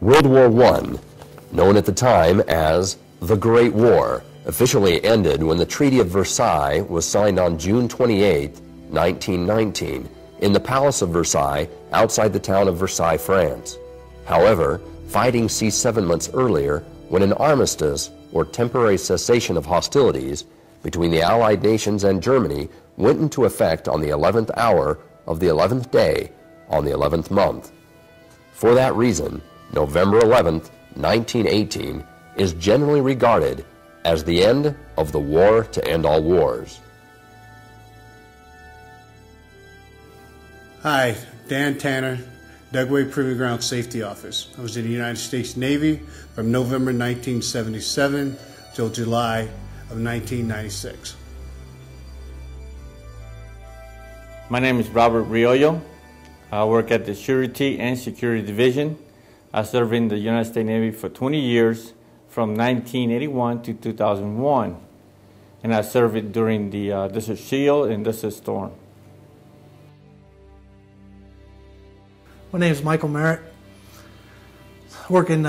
World War I, known at the time as the Great War, officially ended when the Treaty of Versailles was signed on June 28, 1919, in the Palace of Versailles outside the town of Versailles, France. However, fighting ceased 7 months earlier when an armistice, or temporary cessation of hostilities, between the Allied nations and Germany went into effect on the 11th hour of the 11th day on the 11th month. For that reason, November 11th, 1918 is generally regarded as the end of the war to end all wars. Hi, Dan Tanner, Dugway Proving Ground Safety Office. I was in the United States Navy from November 1977 till July of 1996. My name is Robert Riollo. I work at the Surety and Security Division. I served in the United States Navy for 20 years, from 1981 to 2001. And I served during the Desert Shield and Desert Storm. My name is Michael Merritt. I work in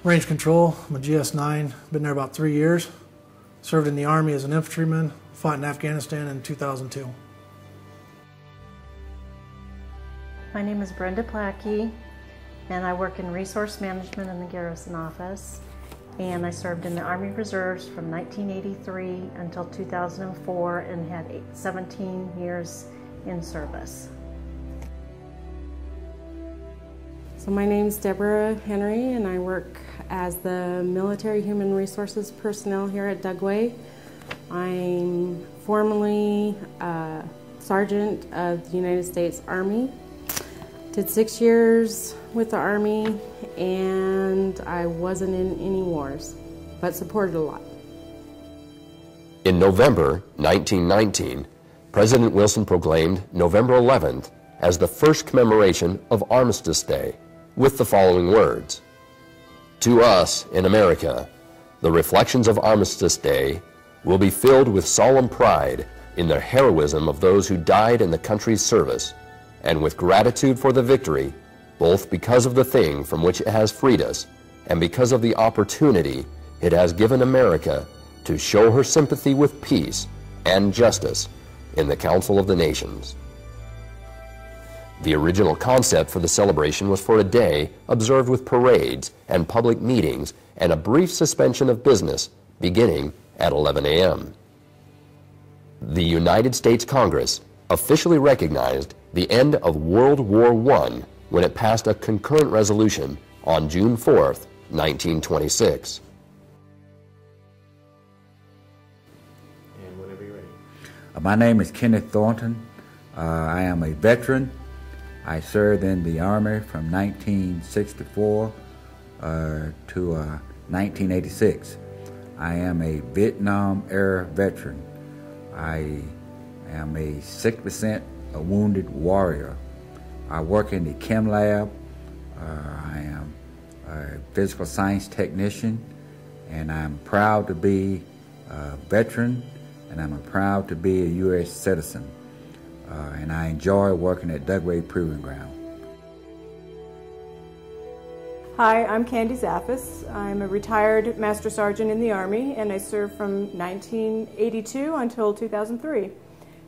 range control. I'm a GS-9. Been there about 3 years. Served in the Army as an infantryman. Fought in Afghanistan in 2002. My name is Brenda Plackey, and I work in resource management in the Garrison office. And I served in the Army Reserves from 1983 until 2004 and had 17 years in service. So my name's Deborah Henry, and I work as the Military Human Resources personnel here at Dugway. I'm formerly a Sergeant of the United States Army. Did 6 years with the Army, and I wasn't in any wars, but supported a lot. In November 1919, President Wilson proclaimed November 11th as the first commemoration of Armistice Day, with the following words: "To us in America, the reflections of Armistice Day will be filled with solemn pride in the heroism of those who died in the country's service, and with gratitude for the victory, both because of the thing from which it has freed us, and because of the opportunity it has given America to show her sympathy with peace and justice in the Council of the Nations." The original concept for the celebration was for a day observed with parades and public meetings and a brief suspension of business beginning at 11 a.m. The United States Congress officially recognized the end of World War I when it passed a concurrent resolution on June 4th, 1926. And whenever you're ready. My name is Kenneth Thornton. I am a veteran. I served in the Army from 1964 to 1986. I am a Vietnam-era veteran. I am a 6% wounded warrior. I work in the chem lab. I am a physical science technician, and I'm proud to be a veteran, and I'm proud to be a U.S. citizen. And I enjoy working at Dugway Proving Ground. Hi, I'm Candy Zaffis. I'm a retired Master Sergeant in the Army, and I served from 1982 until 2003.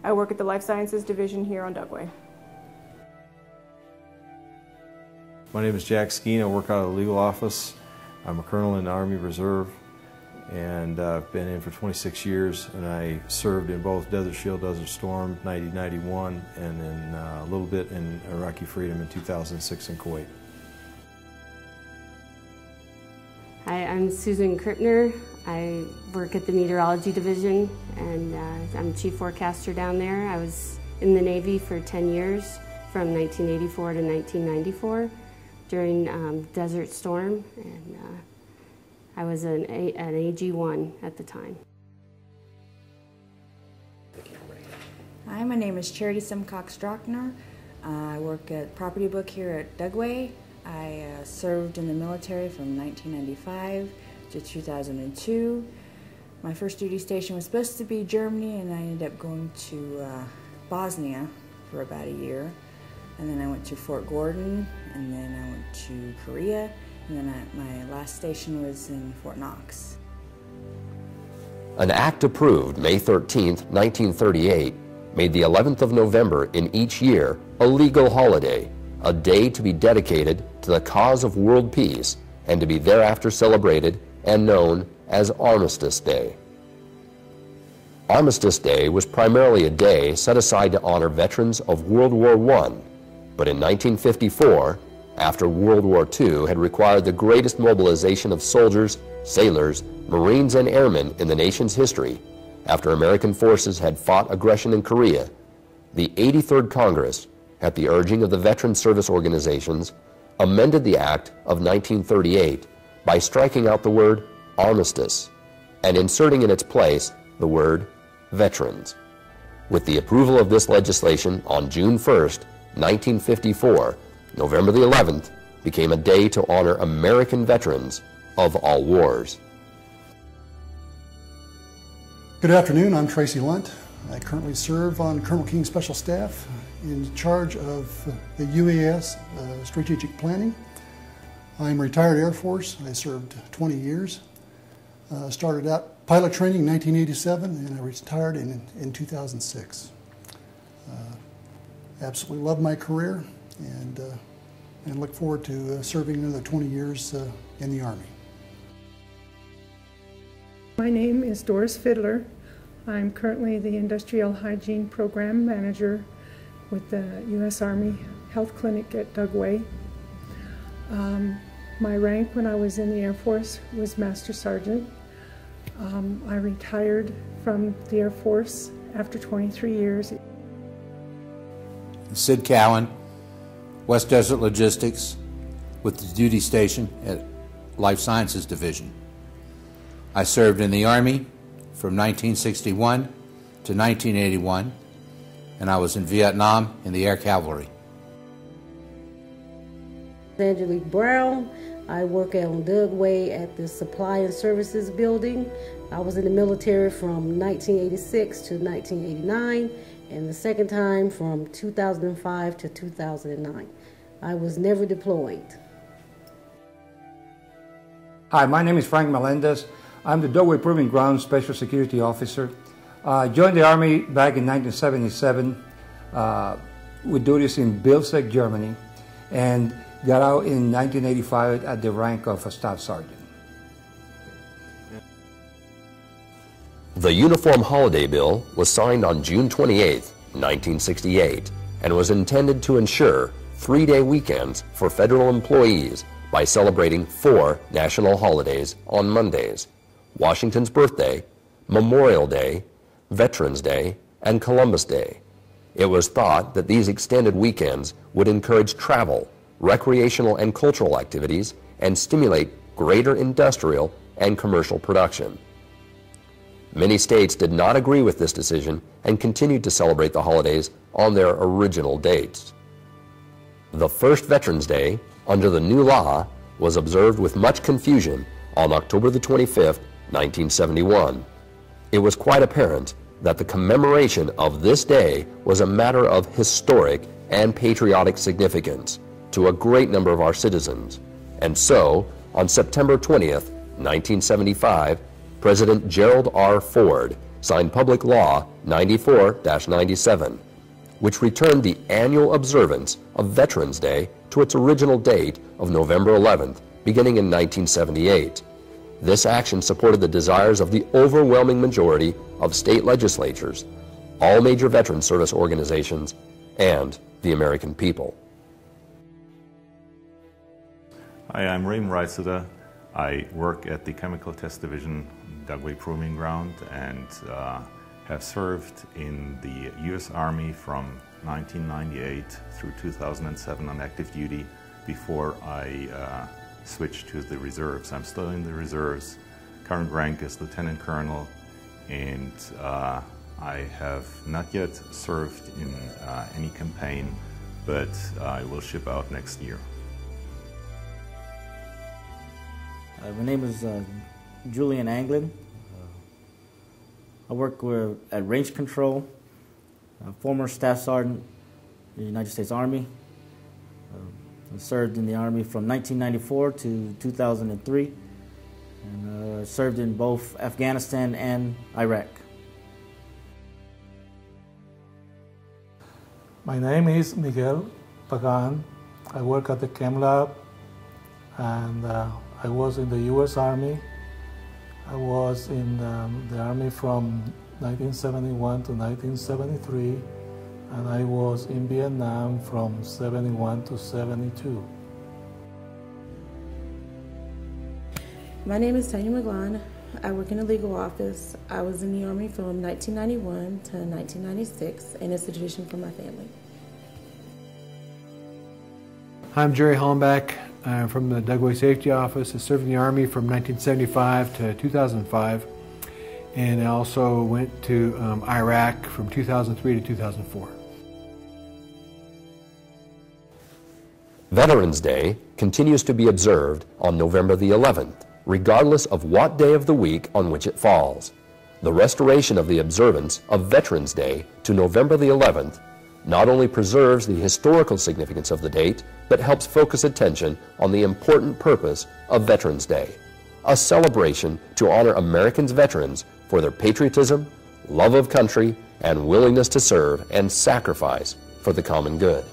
I work at the Life Sciences Division here on Dugway. My name is Jack Skeen. I work out of the legal office. I'm a colonel in the Army Reserve, and I've been in for 26 years, and I served in both Desert Shield, Desert Storm, 1991, and then a little bit in Iraqi Freedom in 2006 in Kuwait. Hi, I'm Susan Krippner. I work at the Meteorology Division, and I'm Chief Forecaster down there. I was in the Navy for 10 years, from 1984 to 1994, during Desert Storm, and I was an AG-1 at the time. Hi, my name is Charity Simcox-Strockner. I work at Property Book here at Dugway. I served in the military from 1995 to 2002. My first duty station was supposed to be Germany, and I ended up going to Bosnia for about a year. And then I went to Fort Gordon, and then I went to Korea, and then my last station was in Fort Knox. An act approved May 13, 1938, made the 11th of November in each year a legal holiday, a day to be dedicated to the cause of world peace and to be thereafter celebrated and known as Armistice Day. Armistice Day was primarily a day set aside to honor veterans of World War I, but in 1954, after World War II had required the greatest mobilization of soldiers, sailors, Marines, and airmen in the nation's history, after American forces had fought aggression in Korea, the 83rd Congress, at the urging of the veteran service organizations, amended the Act of 1938 by striking out the word armistice and inserting in its place the word veterans. With the approval of this legislation on June 1st, 1954, November the 11th became a day to honor American veterans of all wars. Good afternoon, I'm Tracy Lunt. I currently serve on Colonel King's Special Staff in charge of the UAS strategic planning. I'm a retired Air Force. I served 20 years. Started out pilot training in 1987 and I retired in 2006. Absolutely love my career and look forward to serving another 20 years in the Army. My name is Doris Fiddler. I'm currently the Industrial Hygiene Program Manager with the U.S. Army Health Clinic at Dugway. My rank when I was in the Air Force was Master Sergeant. I retired from the Air Force after 23 years. Sid Cowan, West Desert Logistics, with the duty station at Life Sciences Division. I served in the Army from 1961 to 1981, and I was in Vietnam in the Air Cavalry. Angelique Brown. I work on Dugway at the Supply and Services Building. I was in the military from 1986 to 1989, and the second time from 2005 to 2009. I was never deployed. Hi, my name is Frank Melendez. I'm the Dugway Proving Ground Special Security Officer. I joined the Army back in 1977 with duties in Bilsek, Germany, and got out in 1985 at the rank of a Staff Sergeant. The Uniform Holiday Bill was signed on June 28, 1968, and was intended to ensure 3-day weekends for federal employees by celebrating 4 national holidays on Mondays: Washington's birthday, Memorial Day, Veterans Day, and Columbus Day. It was thought that these extended weekends would encourage travel, recreational and cultural activities, and stimulate greater industrial and commercial production. Many states did not agree with this decision and continued to celebrate the holidays on their original dates. The first Veterans Day, under the new law, was observed with much confusion on October the 25th, 1971. It was quite apparent that the commemoration of this day was a matter of historic and patriotic significance to a great number of our citizens. And so, on September 20th, 1975, President Gerald R. Ford signed Public Law 94-97, which returned the annual observance of Veterans Day to its original date of November 11th, beginning in 1978. This action supported the desires of the overwhelming majority of state legislatures, all major veteran service organizations, and the American people. Hi, I'm Ray Moraisada. I work at the Chemical Test Division, Dugway Proving Ground, and have served in the U.S. Army from 1998 through 2007 on active duty before I switched to the reserves. I'm still in the reserves. Current rank is Lieutenant Colonel, and I have not yet served in any campaign, but I will ship out next year. My name is Julian Anglin. I work at Range Control, former Staff Sergeant in the United States Army. I served in the Army from 1994 to 2003, and served in both Afghanistan and Iraq. My name is Miguel Pagan. I work at the Chem Lab, and I was in the U.S. Army. I was in the Army from 1971 to 1973, and I was in Vietnam from 71 to 72. My name is Tanya McGlon. I work in the legal office. I was in the Army from 1991 to 1996, and it's a tradition for my family. I'm Jerry Hollenbeck. I'm from the Dugway Safety Office. I served in the Army from 1975 to 2005, and I also went to Iraq from 2003 to 2004. Veterans Day continues to be observed on November the 11th, regardless of what day of the week on which it falls. The restoration of the observance of Veterans Day to November the 11th not only preserves the historical significance of the date, but helps focus attention on the important purpose of Veterans Day, a celebration to honor Americans' veterans for their patriotism, love of country, and willingness to serve and sacrifice for the common good.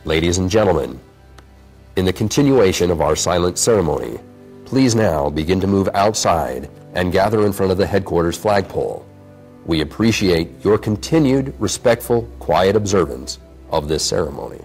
Ladies and gentlemen, in the continuation of our silent ceremony, please now begin to move outside and gather in front of the headquarters flagpole. We appreciate your continued respectful, quiet observance of this ceremony.